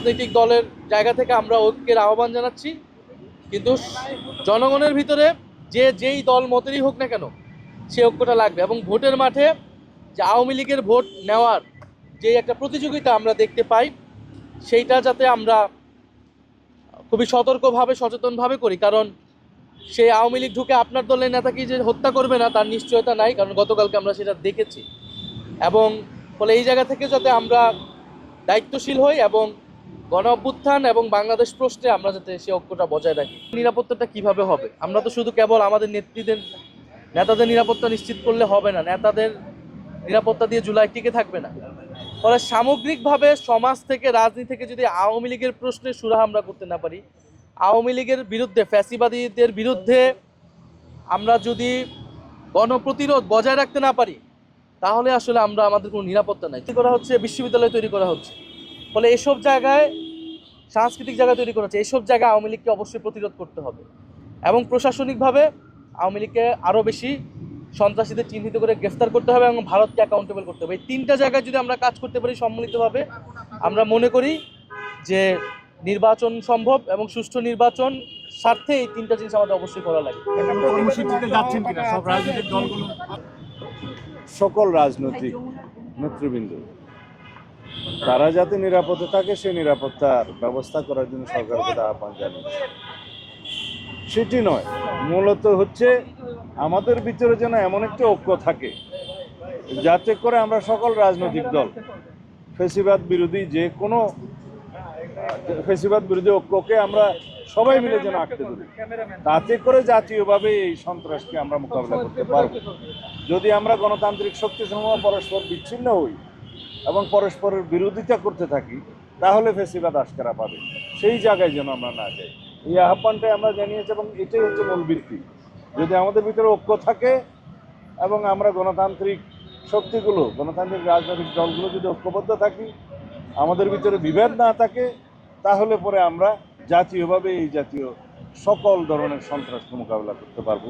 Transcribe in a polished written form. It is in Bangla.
রাজনৈতিক দলের জায়গা থেকে আমরা ঐক্যের আহ্বান জানাচ্ছি, কিন্তু জনগণের ভিতরে যেই দল মতেরই হোক না কেন সে ঐক্যটা লাগবে। এবং ভোটের মাঠে যে আওয়ামী লীগের ভোট নেওয়ার যে একটা প্রতিযোগিতা আমরা দেখতে পাই, সেইটা যাতে আমরা খুবই সতর্কভাবে সচেতনভাবে করি। কারণ সেই আওয়ামী লীগ ঢুকে আপনার দলের নেতাকে যে হত্যা করবে না তার নিশ্চয়তা নাই, কারণ গতকালকে আমরা সেটা দেখেছি। এবং ফলে এই জায়গা থেকে যাতে আমরা দায়িত্বশীল হই এবং গণ অভ্যুত্থান এবং বাংলাদেশ প্রশ্নে আমরা যাতে সে ঐক্যটা বজায় রাখি। নিরাপত্তাটা কিভাবে হবে? আমরা তো শুধু কেবল আমাদের নেতাদের নিরাপত্তা নিশ্চিত করলে হবে না, নেতাদের নিরাপত্তা দিয়ে জুলাই টিকে থাকবে না। ফলে সামগ্রিকভাবে সমাজ থেকে, রাজনীতি থেকে যদি আওয়ামী লীগের প্রশ্নে সুরাহা আমরা করতে না পারি, আওয়ামী লীগের বিরুদ্ধে, ফ্যাসিবাদীদের বিরুদ্ধে আমরা যদি গণপ্রতিরোধ বজায় রাখতে না পারি, তাহলে আসলে আমাদের কোনো নিরাপত্তা নাই। করা হচ্ছে বিশ্ববিদ্যালয় তৈরি করা হচ্ছে, ফলে এসব জায়গায় সাংস্কৃতিক জায়গা তৈরি করা হচ্ছে, এইসব জায়গায় আওয়ামী লীগকে অবশ্যই প্রতিরোধ করতে হবে এবং প্রশাসনিকভাবে আওয়ামী লীগকে আরও বেশি সন্ত্রাসীদের চিহ্নিত করে গ্রেফতার করতে হবে এবং ভারতকে অ্যাকাউন্টেবল করতে হবে। এই তিনটা জায়গায় যদি আমরা কাজ করতে পারি সম্মিলিতভাবে, আমরা মনে করি যে নির্বাচন সম্ভব এবং সুষ্ঠু নির্বাচন স্বার্থে এই তিনটা জিনিস আমাদের অবশ্যই করা লাগে। সকল রাজনৈতিক নেতৃবৃন্দ তারা যাতে নিরাপদে থাকে সেই নিরাপত্তার ব্যবস্থা করার জন্য সরকারের প্রতি আহ্বান জানিয়েছে। সেটি নয়, মূলত হচ্ছে আমাদের ভিতরে যেন এমন একটা ঐক্য থাকে যাতে করে আমরা সকল রাজনৈতিক দল ফ্যাসিবাদ বিরোধী ফ্যাসিবাদ বিরোধী ঐক্যকে আমরা সবাই মিলে যেন আঁকতে ধরি, তাতে করে জাতীয়ভাবে এই সন্ত্রাসকে আমরা মোকাবিলা করতে পারব। যদি আমরা গণতান্ত্রিক শক্তিসমূহ পরস্পর বিচ্ছিন্ন হই এবং পরস্পরের বিরোধিতা করতে থাকি, তাহলে ফ্যাসিবাদ আশকারা পাবে। সেই জায়গায় যেন আমরা না যাই, এই আহ্বানটাই আমরা জানিয়েছি এবং এটাই হচ্ছে মূল ভিত্তি। যদি আমাদের ভিতরে ঐক্য থাকে এবং আমরা গণতান্ত্রিক শক্তিগুলো, গণতান্ত্রিক রাজনৈতিক দলগুলো যদি ঐক্যবদ্ধ থাকি, আমাদের ভিতরে বিভেদ না থাকে, তাহলে পরে আমরা জাতীয়ভাবে এই জাতীয় সকল ধরনের সন্ত্রাসকে মোকাবিলা করতে পারবো।